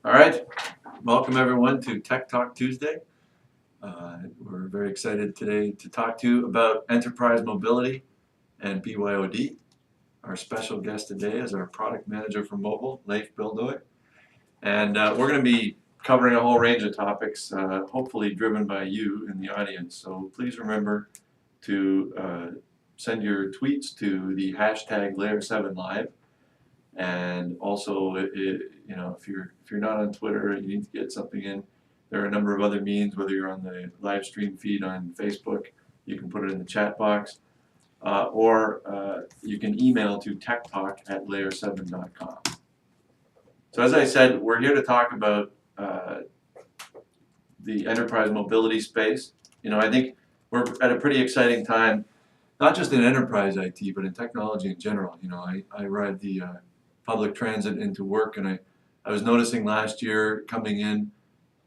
All right, welcome everyone to Tech Talk Tuesday. We're very excited today to talk to you about enterprise mobility and BYOD. Our special guest today is our product manager for mobile, Leif Bildoy. And we're going to be covering a whole range of topics, hopefully driven by you in the audience. So please remember to send your tweets to the hashtag Layer7Live. And also, if you're not on Twitter and you need to get something in, there are a number of other means. Whether you're on the live stream feed on Facebook, you can put it in the chat box, or you can email to techtalk@layer7.com. So as I said, we're here to talk about the enterprise mobility space. I think we're at a pretty exciting time, not just in enterprise IT, but in technology in general. I ride the public transit into work, and I was noticing last year coming in,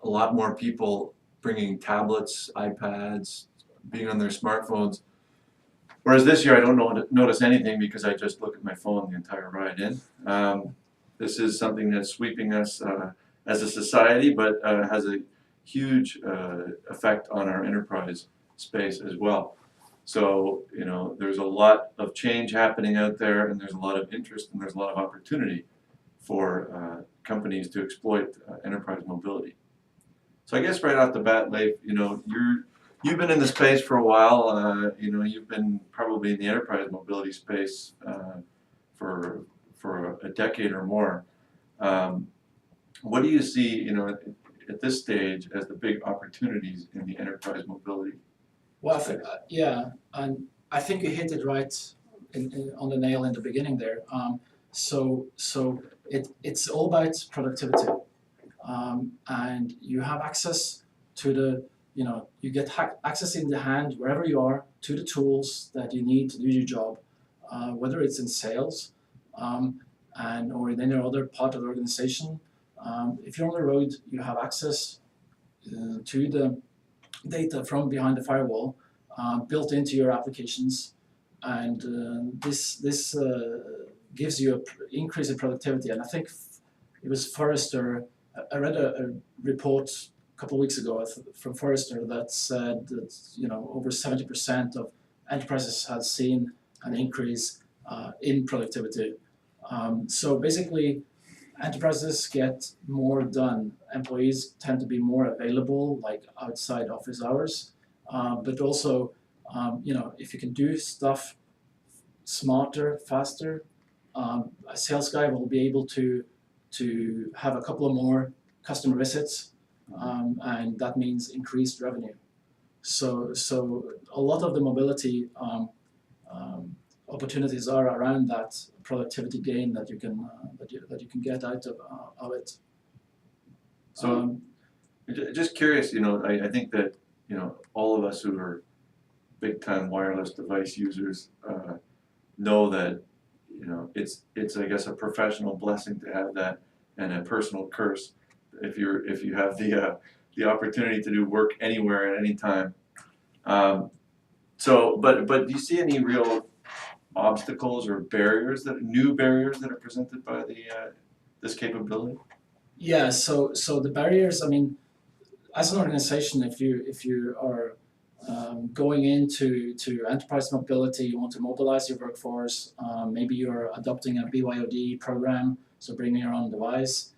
a lot more people bringing tablets, iPads, being on their smartphones. Whereas this year I don't notice anything because I just look at my phone the entire ride in. This is something that's sweeping us as a society, but has a huge effect on our enterprise space as well. So, there's a lot of change happening out there, and there's a lot of interest, and there's a lot of opportunity for companies to exploit enterprise mobility. So I guess right off the bat, Leif, you've been in the space for a while. You've been probably in the enterprise mobility space for a decade or more. What do you see, at this stage as the big opportunities in the enterprise mobility? Well, I think, and I think you hit it right on the nail in the beginning there. So it's all about productivity, and you have access to you get access in the hand wherever you are to the tools that you need to do your job, whether it's in sales, or in any other part of the organization. If you're on the road, you have access to the data from behind the firewall built into your applications, and this gives you an increase in productivity. And I think it was Forrester. I read a report a couple of weeks ago from Forrester that said that over 70% of enterprises had seen an increase in productivity. So basically, enterprises get more done. Employees tend to be more available, like outside office hours. But also, if you can do stuff smarter, faster, a sales guy will be able to have a couple of more customer visits, and that means increased revenue. So a lot of the mobility opportunities are around that productivity gain that you can get out of it. So, just curious, I think that all of us who are big-time wireless device users know that it's I guess a professional blessing to have that, and a personal curse if you have the opportunity to do work anywhere at any time. But do you see any real obstacles or new barriers that are presented by this capability? Yeah. So the barriers. I mean, as an organization, if you are going into enterprise mobility, you want to mobilize your workforce. Maybe you're adopting a BYOD program, so bring your own device.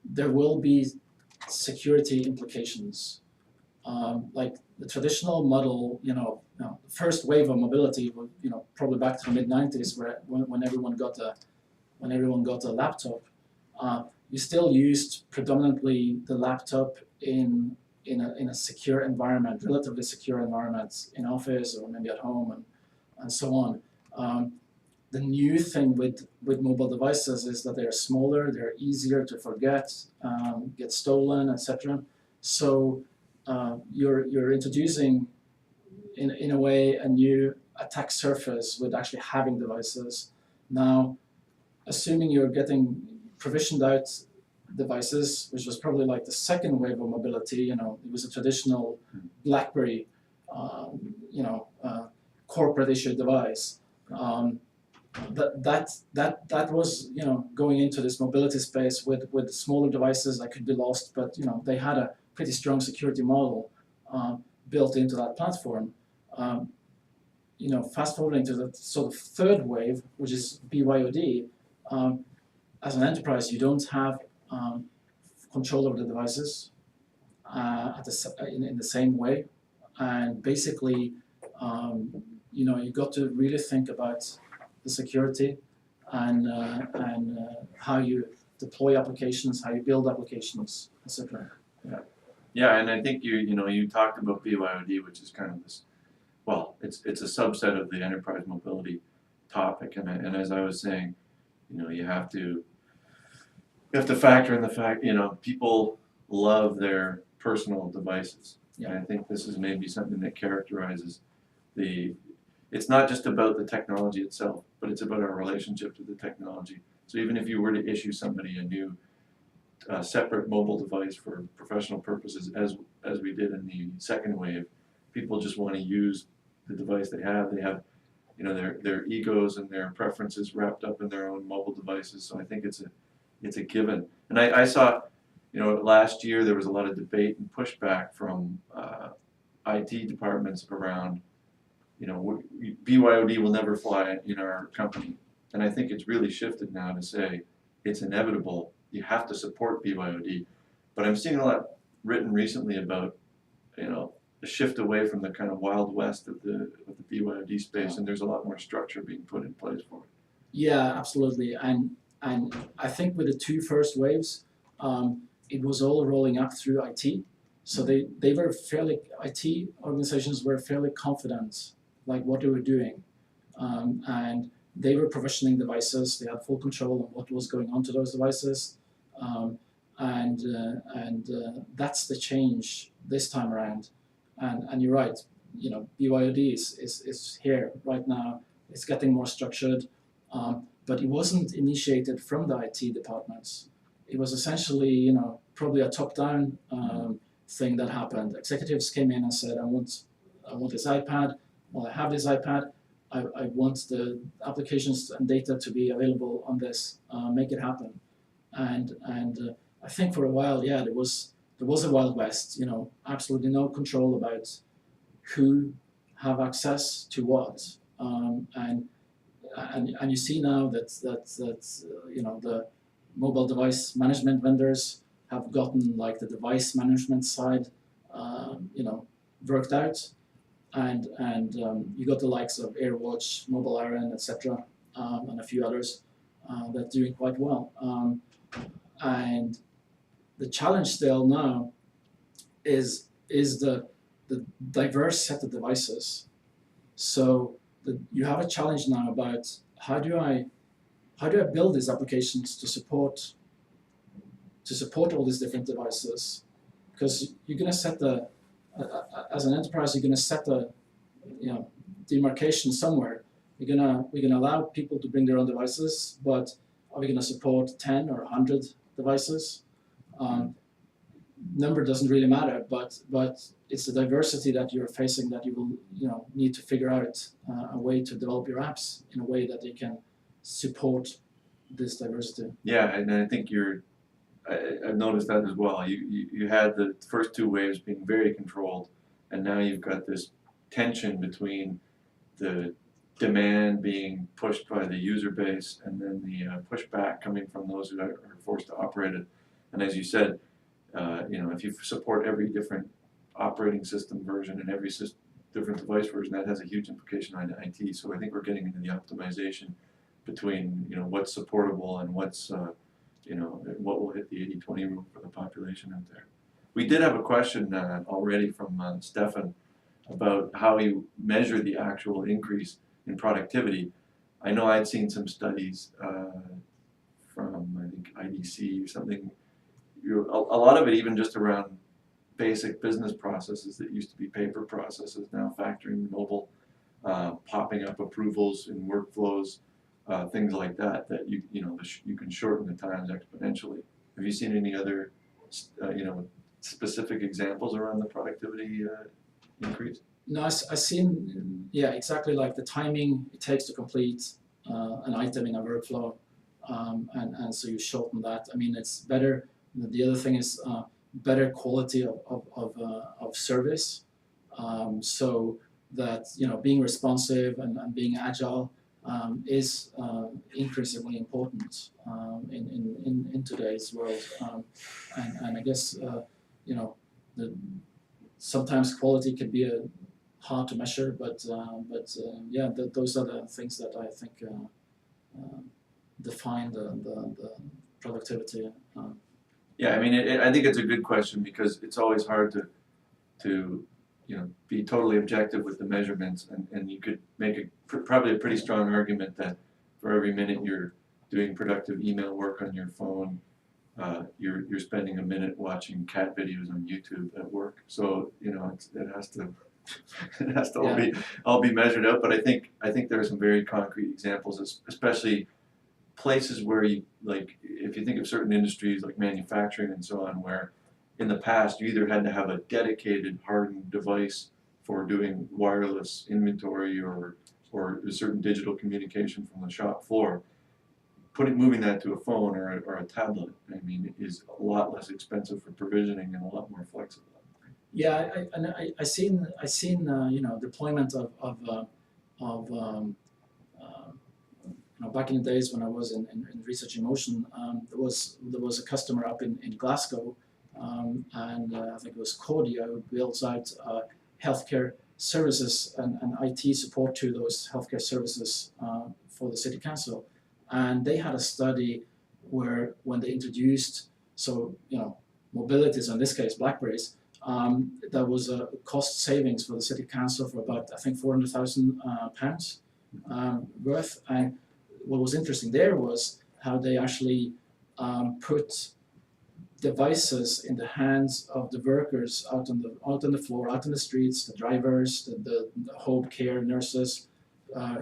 There will be security implications. Like the traditional model, the first wave of mobility, probably back to the mid-90s, when everyone got a laptop, you still used predominantly the laptop in a secure environment, relatively secure environments, in office or maybe at home, and so on. The new thing with mobile devices is that they're smaller, they're easier to forget, get stolen, etc. So you're introducing, in a way, a new attack surface with actually having devices. Now, assuming you're getting provisioned out devices, which was probably like the second wave of mobility, it was a traditional BlackBerry, corporate issued device. that was, you know, going into this mobility space with smaller devices that could be lost, but you know they had a pretty strong security model built into that platform. Um, you know, fast forwarding to the sort of third wave, which is BYOD. Um, as an enterprise, you don't have control over the devices in the same way, and basically, you know, you got to really think about the security and how you deploy applications, how you build applications, etc. Yeah, and I think you talked about BYOD, which is kind of this, well, it's a subset of the enterprise mobility topic, and as I was saying, you have to factor in the fact, people love their personal devices. Yeah. And I think this is maybe something that characterizes it's not just about the technology itself, but it's about our relationship to the technology. So even if you were to issue somebody a new separate mobile device for professional purposes, as we did in the second wave, people just want to use the device they have. They have, their egos and their preferences wrapped up in their own mobile devices. So I think it's a given. And I saw, last year there was a lot of debate and pushback from IT departments around, BYOD will never fly in our company. And I think it's really shifted now to say it's inevitable. You have to support BYOD. But I'm seeing a lot written recently about, the shift away from the kind of wild west of the BYOD space, and there's a lot more structure being put in place for it. Yeah, absolutely. And I think with the two first waves, it was all rolling up through IT. So they were IT organizations were fairly confident, like what they were doing. And they were provisioning devices. They had full control of what was going on to those devices. And that's the change this time around. And you're right, BYOD is here right now. It's getting more structured. But it wasn't initiated from the IT departments. It was essentially, probably a top-down thing that happened. Executives came in and said, I want this iPad. Well, I have this iPad. I want the applications and data to be available on this. Make it happen. And I think for a while, yeah, there was a Wild West. Absolutely no control about who have access to what. And you see now that the mobile device management vendors have gotten like the device management side worked out, and you got the likes of AirWatch, Mobile Iron, etc., and a few others that are doing quite well. And the challenge still now is the diverse set of devices. So you have a challenge now about how do I build these applications to support all these different devices, because you're going to set as an enterprise, you're going to set a demarcation somewhere. We're gonna allow people to bring their own devices, but are we going to support 10 or 100 devices? Number doesn't really matter, but it's the diversity that you're facing that you will need to figure out a way to develop your apps in a way that they can support this diversity. Yeah, and I think I've noticed that as well. You had the first two waves being very controlled, and now you've got this tension between the demand being pushed by the user base and then the pushback coming from those who are forced to operate it. And as you said, if you support every different operating system version and every different device version, that has a huge implication on IT. So I think we're getting into the optimization between what's supportable and what's what will hit the 80-20 rule for the population out there. We did have a question already from Stefan about how you measure the actual increase in productivity. I know I'd seen some studies from, I think, IDC or something. A lot of it even just around basic business processes that used to be paper processes, now factoring mobile, popping up approvals in workflows, things like that you can shorten the times exponentially. Have you seen any other specific examples around the productivity increase? No, I've seen, yeah, exactly, like the timing it takes to complete an item in a workflow, and so you shorten that. I mean, it's better. The other thing is better quality of service, so that being responsive and being agile is increasingly important in today's world, and I guess the sometimes quality can be hard to measure, but yeah, those are the things that I think define the productivity. Yeah, I mean, I think it's a good question because it's always hard to be totally objective with the measurements, and you could make probably a pretty strong argument that for every minute you're doing productive email work on your phone, you're spending a minute watching cat videos on YouTube at work. So it has to it has to all be measured out. But I think there are some very concrete examples, especially places where if you think of certain industries like manufacturing and so on, where in the past you either had to have a dedicated hardened device for doing wireless inventory or a certain digital communication from the shop floor. Moving that to a phone or a tablet, I mean, is a lot less expensive for provisioning and a lot more flexible. Yeah, I seen deployment back in the days when I was in research in motion. There was a customer up in Glasgow, and I think it was Cordia who builds out healthcare services and IT support to those healthcare services for the city council. And they had a study where when they introduced mobilities, in this case BlackBerries, there was a cost savings for the city council for about, I think, £400,000 worth. And what was interesting there was how they actually put devices in the hands of the workers out on the floor, out on the streets, the drivers, the home care nurses,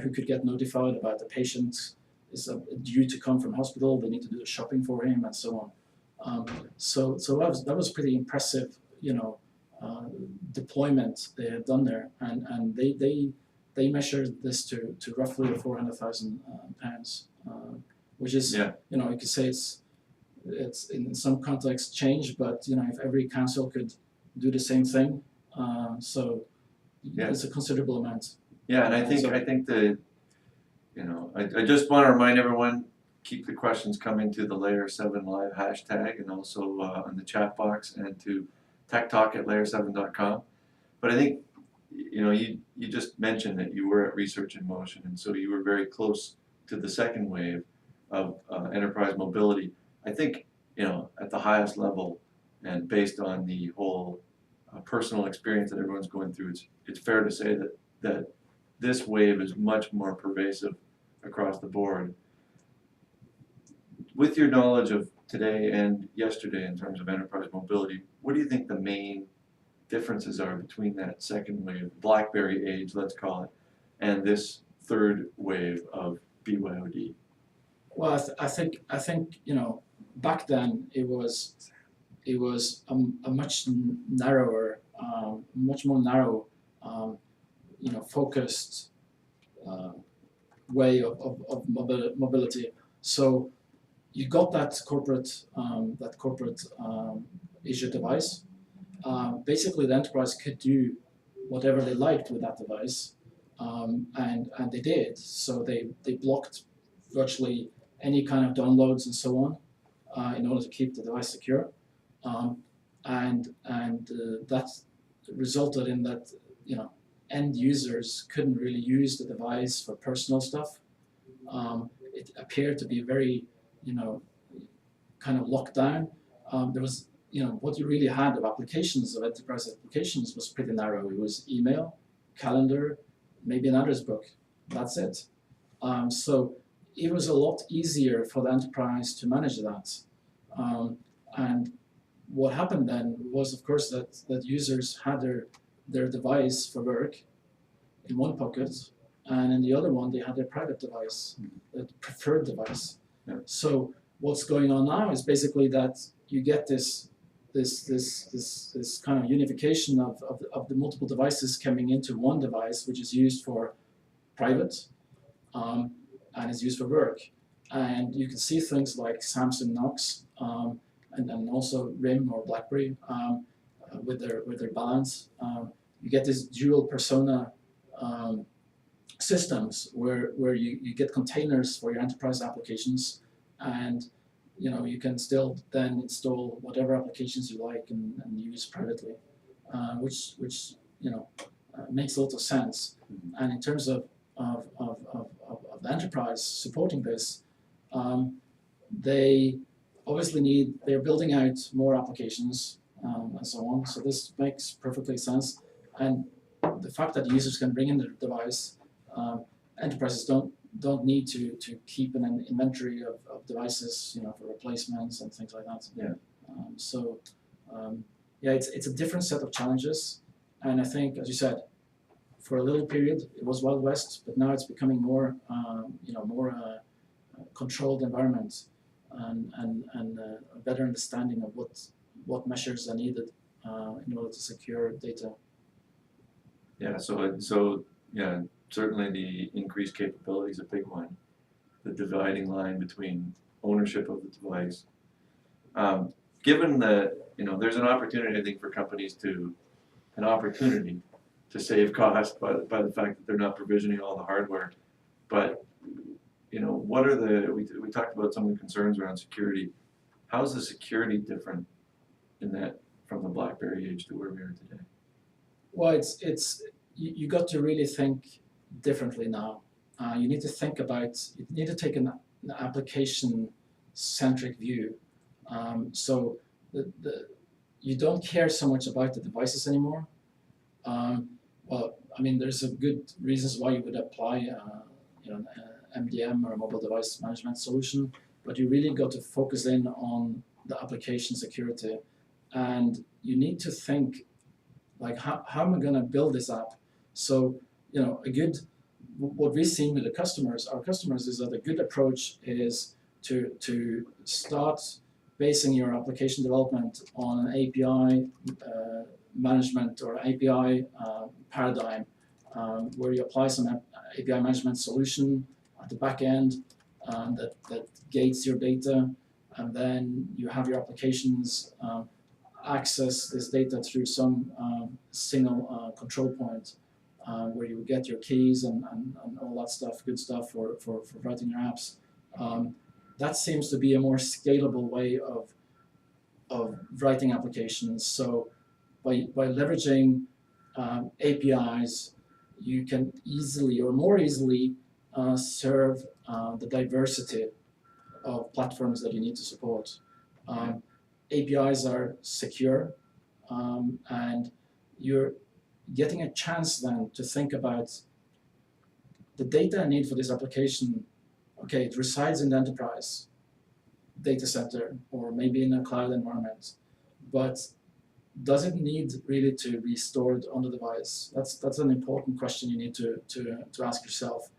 who could get notified about the patient is due to come from hospital. They need to do the shopping for him and so on. So that was pretty impressive, deployment they had done there, and they measured this to roughly £400,000, which is you could say it's in some contexts change, but if every council could do the same thing, it's a considerable amount. Yeah, and I think the I just want to remind everyone, keep the questions coming to the Layer 7 Live hashtag and also on the chat box and to techtalk@layer7.com. But I think, you just mentioned that you were at Research in Motion, and so you were very close to the second wave of enterprise mobility. I think, at the highest level and based on the whole personal experience that everyone's going through, it's fair to say that this wave is much more pervasive across the board. With your knowledge of today and yesterday in terms of enterprise mobility, what do you think the main differences are between that second wave, BlackBerry age, let's call it, and this third wave of BYOD? Well, I think back then it was a much narrower, much more narrow, focused way of mobility. So you got that corporate Azure device. Basically, the enterprise could do whatever they liked with that device, and they did. So they blocked virtually any kind of downloads and so on in order to keep the device secure, and that resulted in that end users couldn't really use the device for personal stuff. It appeared to be very kind of locked down. There was what you really had of applications, of enterprise applications, was pretty narrow. It was email, calendar, maybe an address book. That's it. So it was a lot easier for the enterprise to manage that. And what happened then was, of course, that users had their device for work in one pocket, and in the other one they had their private device, their preferred device. Yeah. So what's going on now is basically that you get this kind of unification of the multiple devices coming into one device, which is used for private, and is used for work. And you can see things like Samsung Knox, and then also RIM or BlackBerry with their balance. You get this dual persona systems where you get containers for your enterprise applications, and you can still then install whatever applications you like and use privately, which makes a lot of sense. And in terms of the enterprise supporting this, they obviously they're building out more applications and so on. So this makes perfectly sense. And the fact that users can bring in their device, enterprises don't need to keep an inventory of devices, for replacements and things like that. Yeah. It's a different set of challenges, and I think, as you said, for a little period it was Wild West, but now it's becoming more, more controlled environment, and a better understanding of what measures are needed in order to secure data. Yeah, so yeah, certainly the increased capability is a big one. The dividing line between ownership of the device. Given that, there's an opportunity, I think, for companies to save cost by the fact that they're not provisioning all the hardware. But, what are we talked about some of the concerns around security. How is the security different in that from the BlackBerry age to where we are today? Well, it's you got to really think differently now. You need to take an application-centric view. So you don't care so much about the devices anymore. There's a good reasons why you would apply, MDM or a mobile device management solution, but you really got to focus in on the application security, and you need to think like, how am I going to build this app? So, what we've seen with our customers is that a good approach is to start basing your application development on an API management or API paradigm, where you apply some API management solution at the back end that gates your data, and then you have your applications access this data through some single control point, where you get your keys and all that stuff, good stuff for writing your apps. That seems to be a more scalable way of writing applications. So by leveraging APIs, you can easily or more easily serve the diversity of platforms that you need to support. APIs are secure, and you're getting a chance then to think about the data I need for this application. Okay, it resides in the enterprise data center or maybe in a cloud environment, but does it need really to be stored on the device? That's an important question you need to ask yourself.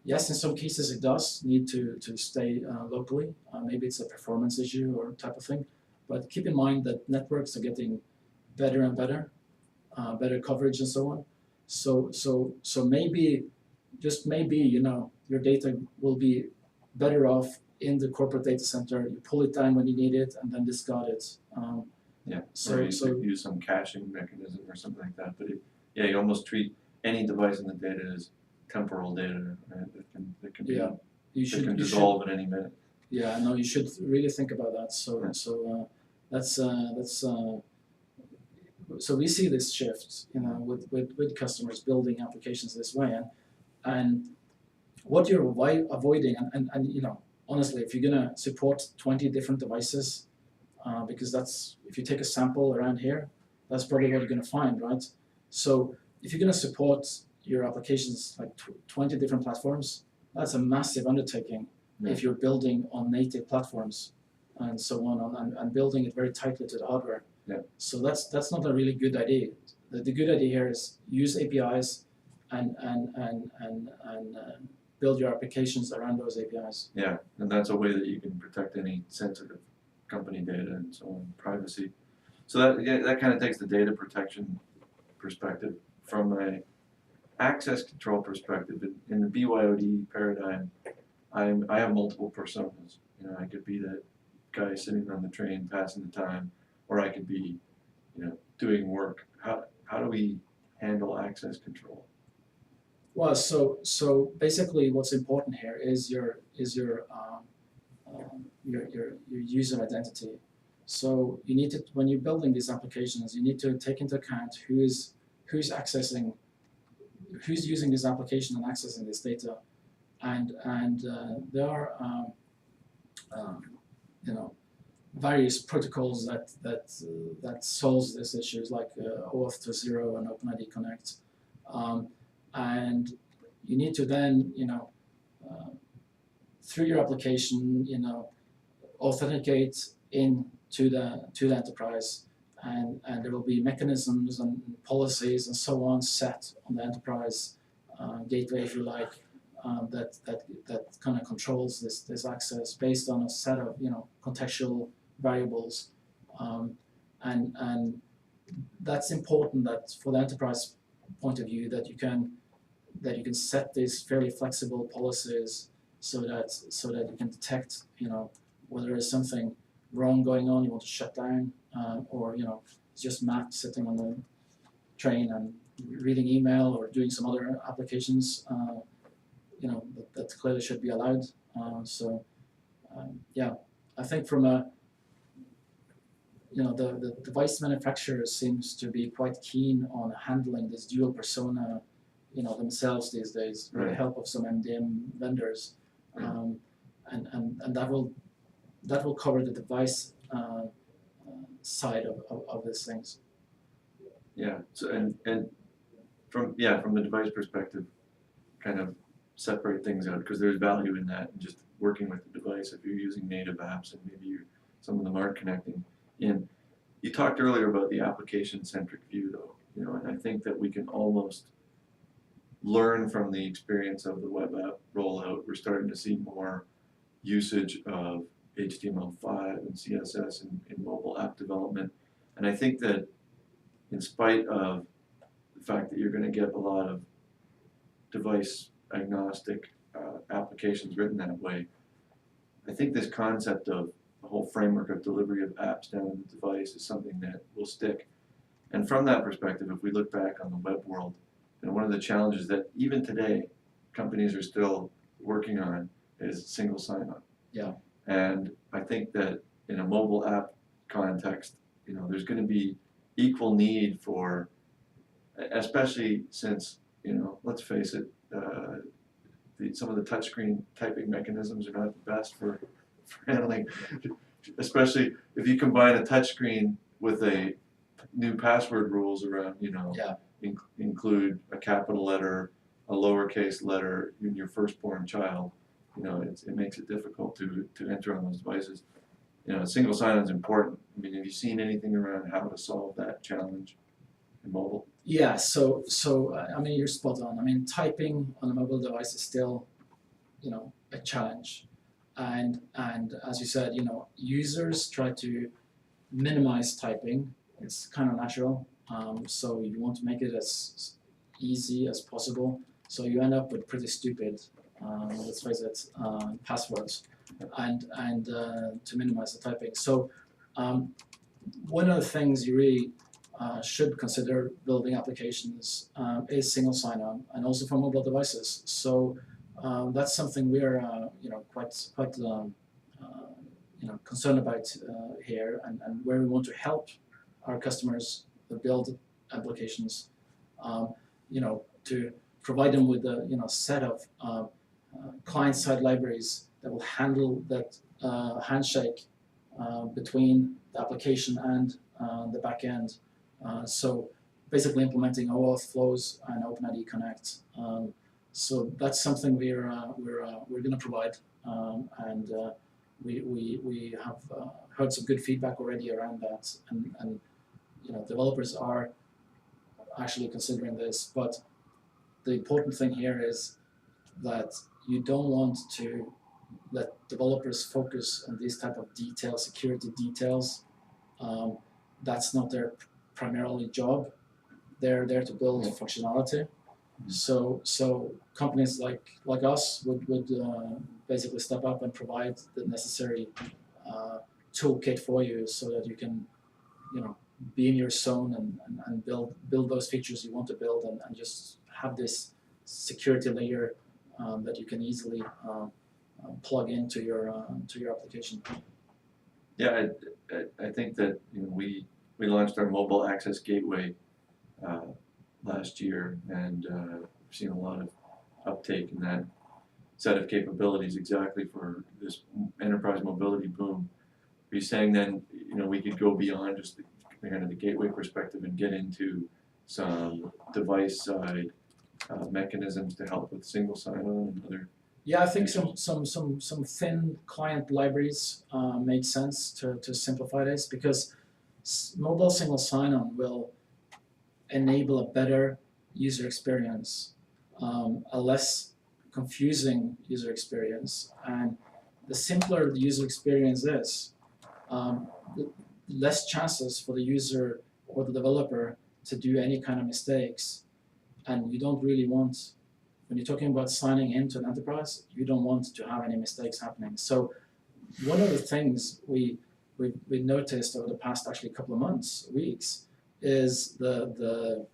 Yes, in some cases it does need to stay locally. Maybe it's a performance issue or type of thing, but keep in mind that networks are getting better and better, better coverage and so on. So maybe, just maybe, your data will be better off in the corporate data center. You pull it down when you need it and then discard it. Or you could use some caching mechanism or something like that. But you almost treat any device in the data as temporal data, right? That can dissolve at any minute. Yeah, no, you should really think about that. So we see this shift, with customers building applications this way, and what you're avoiding, and honestly, if you're gonna support 20 different devices, because if you take a sample around here, that's probably what you're gonna find, right? So if you're gonna support your applications like 20 different platforms, that's a massive undertaking. Yeah. If you're building on native platforms and so on, and building it very tightly to the hardware. Yeah. So that's not a really good idea. The good idea here is use APIs and build your applications around those APIs. Yeah, and that's a way that you can protect any sensitive company data and so on, privacy. So that kind of takes the data protection perspective from access control perspective, in the BYOD paradigm, I have multiple personas. You know, I could be that guy sitting on the train passing the time, or I could be, you know, doing work. How do we handle access control? Well, so basically, what's important here is your user identity. So you need to, when you're building these applications, you need to take into account who's accessing, who's using this application and accessing this data, and there are you know, various protocols that solves these issues, like OAuth 2.0 and OpenID Connect, and you need to then, you know, through your application, you know, authenticate into the enterprise, and there will be mechanisms and policies and so on set on the enterprise gateway, if you like, that kind of controls this access based on a set of, you know, contextual variables, and that's important, that for the enterprise point of view, that you can set these fairly flexible policies so that you can detect, you know, whether there's something wrong going on you want to shut down, or, you know, it's just Matt sitting on the train and reading email or doing some other applications, you know, that clearly should be allowed. Yeah, I think from a, you know, the device manufacturer seems to be quite keen on handling this dual persona, you know, themselves these days, with the help of some MDM vendors, and that will cover the device side of these things. Yeah. So and from the device perspective, kind of separate things out, because there's value in that, and just working with the device. If you're using native apps and maybe some of them aren't connecting in. You talked earlier about the application-centric view, though, you know, and I think that we can almost learn from the experience of the web app rollout. We're starting to see more usage of HTML5 and CSS in mobile app development, and I think that in spite of the fact that you're going to get a lot of device agnostic applications written that way, I think this concept of the whole framework of delivery of apps down to the device is something that will stick. And from that perspective, if we look back on the web world, and one of the challenges that even today companies are still working on is single sign-on. Yeah. And I think that in a mobile app context, you know, there's going to be equal need for, especially since, you know, let's face it, some of the touchscreen typing mechanisms are not the best for handling, especially if you combine a touchscreen with a new password rules around, you know, include a capital letter, a lowercase letter in your firstborn child. You know, it makes it difficult to enter on those devices. You know, single sign-on is important. I mean, have you seen anything around how to solve that challenge in mobile? Yeah, so I mean, you're spot on. I mean, typing on a mobile device is still, you know, a challenge, and as you said, you know, users try to minimize typing. It's kind of natural. So you want to make it as easy as possible. So you end up with pretty stupid, let's face it, passwords, and to minimize the typing. So one of the things you really should consider building applications is single sign-on, and also for mobile devices. So that's something we're you know, quite you know, concerned about here, and where we want to help our customers build applications, you know, to provide them with a, you know, set of client-side libraries that will handle that handshake between the application and the back end. So basically implementing OAuth flows and OpenID Connect. So that's something we're going to provide, and we have heard some good feedback already around that, and you know, developers are actually considering this. But the important thing here is that you don't want to let developers focus on these type of details, security details. That's not their primarily job. They're there to build functionality, So companies like us would basically step up and provide the necessary toolkit for you so that you can, be in your zone and build those features you want to build and just have this security layer that you can easily plug into your application. Yeah, I think that we launched our mobile access gateway last year, and we've seen a lot of uptake in that set of capabilities exactly for this enterprise mobility boom. Are you saying then we could go beyond just the kind of the gateway perspective and get into some device side mechanisms to help with single sign-on and other? Yeah, I think some thin client libraries make sense to simplify this, because mobile single sign-on will enable a better user experience, a less confusing user experience, and the simpler the user experience is, the less chances for the user or the developer to do any kind of mistakes. And you don't really want, when you're talking about signing into an enterprise, you don't want to have any mistakes happening. So one of the things we noticed over the past actually couple of months, weeks, is the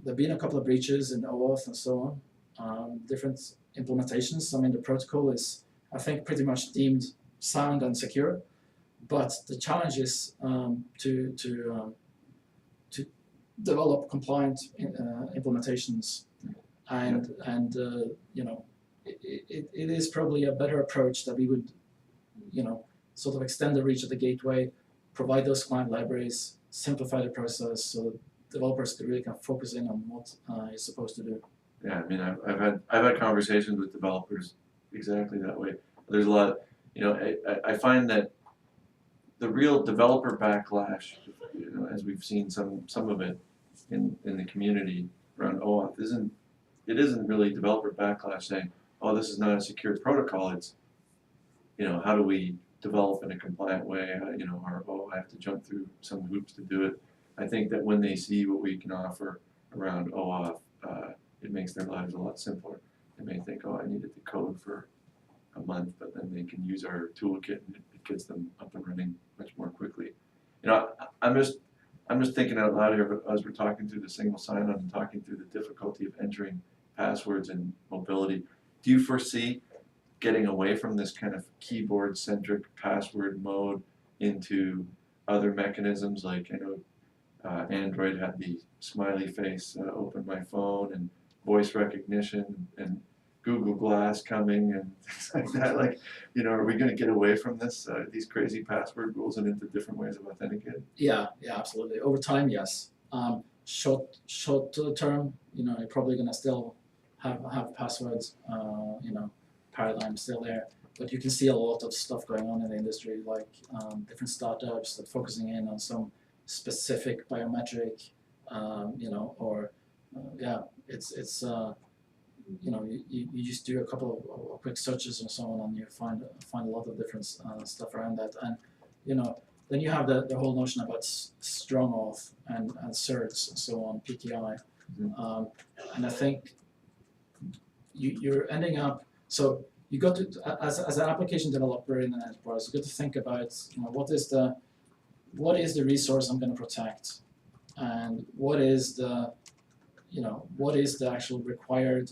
there been a couple of breaches in OAuth and so on, different implementations. I mean, the protocol is, I think, pretty much deemed sound and secure, but the challenge is to develop compliant implementations, and it is probably a better approach that we would sort of extend the reach of the gateway, provide those client libraries, simplify the process so developers really can focus in on what you're supposed to do. Yeah, I mean, I've had conversations with developers exactly that way. There's a lot, I find that the real developer backlash, as we've seen some of it in the community around OAuth, isn't really developer backlash saying, oh, this is not a secure protocol. It's, how do we develop in a compliant way? Or, oh, I have to jump through some hoops to do it. I think that when they see what we can offer around OAuth, it makes their lives a lot simpler. They may think, oh, I needed to code for a month, but then they can use our toolkit and it gets them up and running much more quickly. I'm just thinking out loud here, but as we're talking through the single sign-on and talking through the difficulty of entering passwords and mobility, do you foresee getting away from this kind of keyboard-centric password mode into other mechanisms? Like, I know Android had the smiley face, open my phone, and voice recognition, and Google Glass coming, and things like that. Like, are we going to get away from these crazy password rules and into different ways of authenticating? Yeah, absolutely. Over time, yes. Short term, you're probably going to still have passwords, paradigm still there. But you can see a lot of stuff going on in the industry, like different startups that focusing in on some specific biometric, it's you just do a couple of quick searches and so on, and you find a lot of different stuff around that, and then you have the whole notion about strong auth and certs and so on, PKI, and I think you're ending up, so you got to, as an application developer in an enterprise, you got to think about what is the resource I'm going to protect, and what is the actual required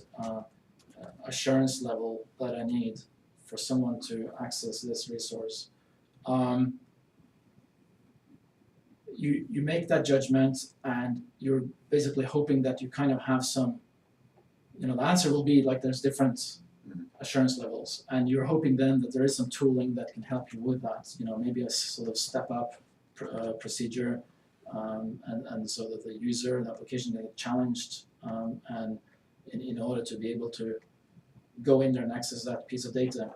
assurance level that I need for someone to access this resource. You make that judgment, and you're basically hoping that you kind of have some, the answer will be like there's different assurance levels, and you're hoping then that there is some tooling that can help you with that, maybe a sort of step up procedure, and so that the user and the application get challenged, and in order to be able to go in there and access that piece of data.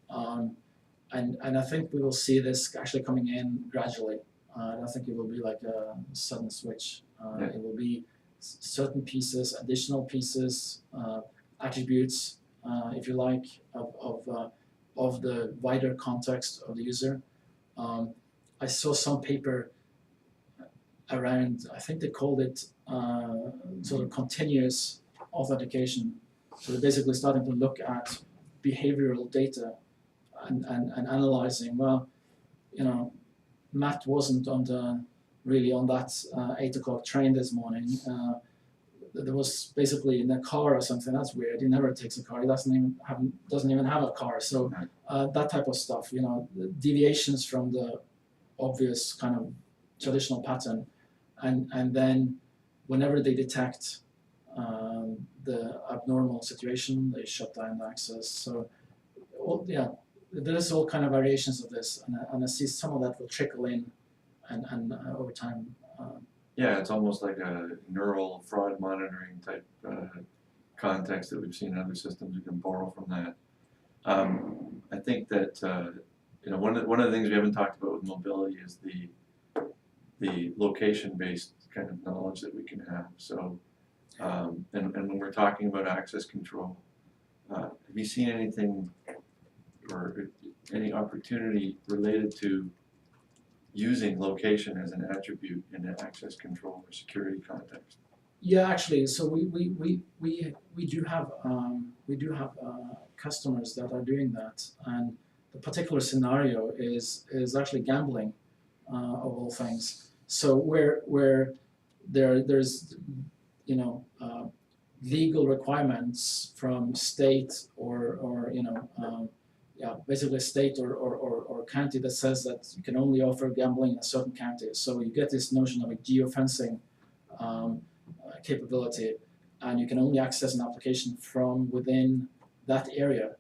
And I think we will see this actually coming in gradually. I don't think it will be like a sudden switch. It will be certain pieces, additional pieces, attributes, if you like, of the wider context of the user. I saw some paper around, I think they called it sort of continuous authentication. So they're basically starting to look at behavioral data and analyzing, well, you know, Matt wasn't really on that 8 o'clock train this morning. There was basically in a car or something. That's weird. He never takes a car. He doesn't even have a car. So that type of stuff, you know, deviations from the obvious kind of traditional pattern, and then whenever they detect the abnormal situation, they shut down the access. So, there's all kind of variations of this, and I see some of that will trickle in, and over time. Yeah, it's almost like a neural fraud monitoring type context that we've seen in other systems. We can borrow from that. I think that you know, one of the things we haven't talked about with mobility is the location-based kind of knowledge that we can have. So, and when we're talking about access control, have you seen anything or any opportunity related to using location as an attribute in an access control or security context? Yeah, actually, so we do have customers that are doing that, and the particular scenario is actually gambling, of all things. So where there's you know legal requirements from state or you know basically state or county that says that you can only offer gambling in a certain county. So you get this notion of a geofencing capability, and you can only access an application from within that area.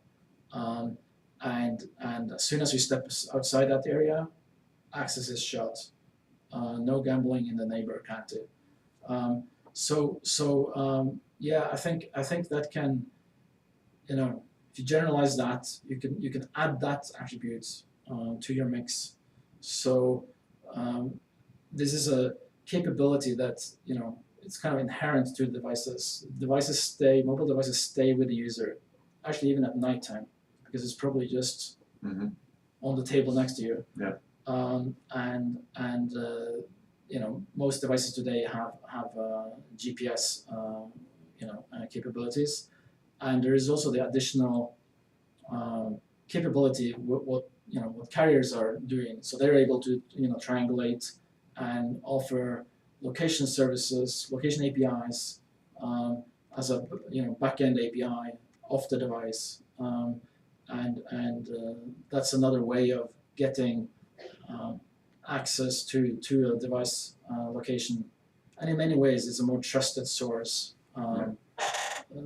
And as soon as you step outside that area, access is shut. No gambling in the neighbor county. Yeah, I think that can, you know, if you generalize that, you can add that attribute to your mix. So this is a capability that, you know, it's kind of inherent to the devices. Mobile devices stay with the user, actually even at nighttime, because it's probably just on the table next to you. Yeah. You know, most devices today have GPS capabilities, and there is also the additional capability what carriers are doing. So they're able to triangulate and offer location services, location APIs as a backend API off the device, and that's another way of getting access to a device location, and in many ways it's a more trusted source,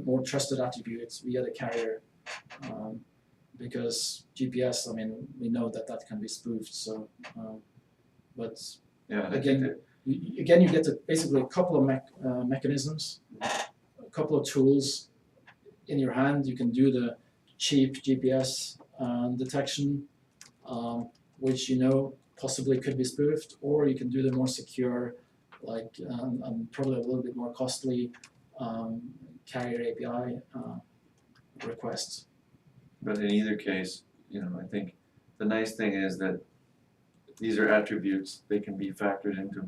more trusted attributes via the carrier, because GPS, I mean, we know that can be spoofed. So, but yeah, again, you get basically a couple of mechanisms, a couple of tools in your hand. You can do the cheap GPS detection, which possibly could be spoofed, or you can do the more secure, like and probably a little bit more costly carrier API requests. But in either case, I think the nice thing is that these are attributes. They can be factored into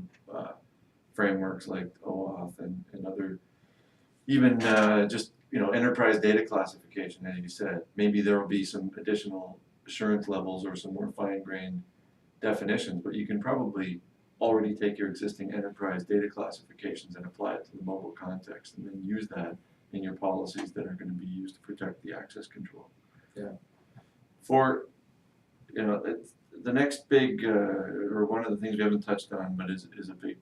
frameworks like OAuth and other, even just enterprise data classification, as you said. Maybe there will be some additional assurance levels or some more fine-grained definitions, but you can probably already take your existing enterprise data classifications and apply it to the mobile context, and then use that in your policies that are going to be used to protect the access control. Yeah. For the next big, or one of the things we haven't touched on, but is a big,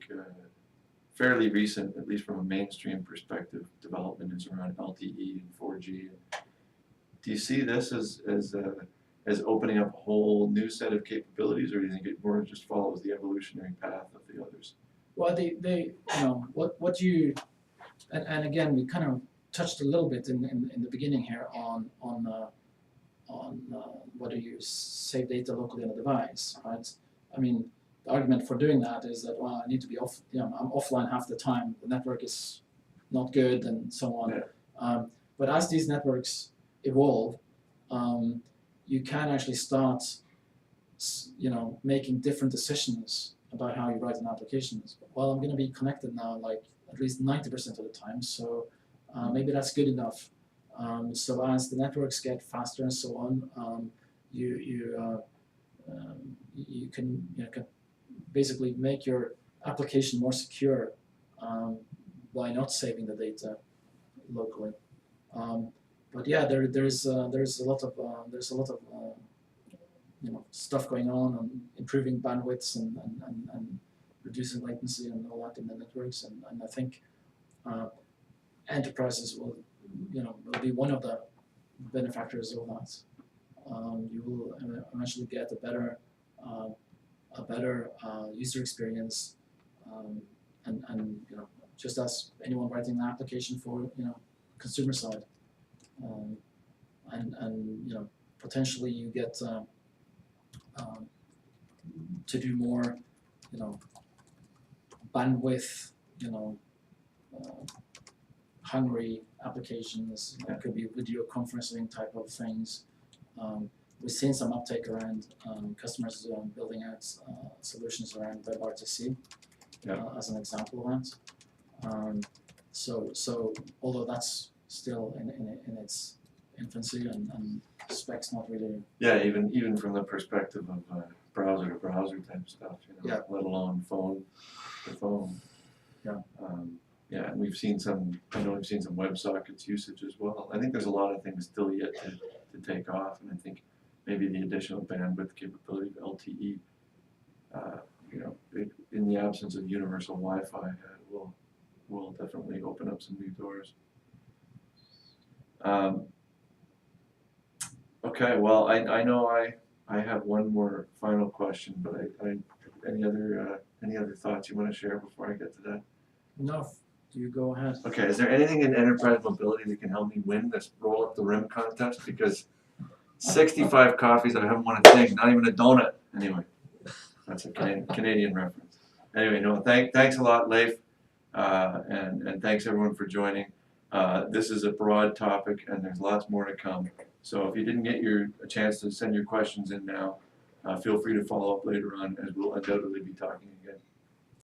fairly recent, at least from a mainstream perspective, development is around LTE and 4G. Do you see this as opening up a whole new set of capabilities, or do you think it more just follows the evolutionary path of the others? Well, what you, and again, we kind of touched a little bit in the beginning here on whether you save data locally on a device, right? I mean, the argument for doing that is that, well, I need to be off, I'm offline half the time, the network is not good, and so on. Yeah. But as these networks evolve, you can actually start, making different decisions about how you write an application is, well, I'm going to be connected now like at least 90% of the time, so maybe that's good enough. So as the networks get faster and so on, you can basically make your application more secure by not saving the data locally. But yeah, there's a lot of stuff going on improving bandwidths and reducing latency and all that in the networks, and I think enterprises will be one of the benefactors of that. You will eventually get a better user experience, and just as anyone writing an application for consumer side, and potentially you get to do more bandwidth hungry applications. It could be video conferencing type of things. We've seen some uptake around customers building out solutions around WebRTC as an example of that. So although that's still in its infancy and specs not really. Yeah, even from the perspective of browser to browser type stuff, let alone phone to phone. Yeah. Yeah, and we've seen some WebSockets usage as well. I think there's a lot of things still yet to take off, and I think maybe the additional bandwidth capability of LTE, in the absence of universal Wi-Fi, will definitely open up some new doors. Okay, well, I know I have one more final question, but any other thoughts you want to share before I get to that? No, you go ahead. Okay, is there anything in enterprise mobility that can help me win this roll up the rim contest? Because 65 coffees, I haven't won a thing, not even a donut. Anyway, that's a Canadian reference. Anyway, no, thanks a lot, Leif, and thanks everyone for joining. This is a broad topic, and there's lots more to come. So if you didn't get a chance to send your questions in now, feel free to follow up later on, as we'll undoubtedly be talking again.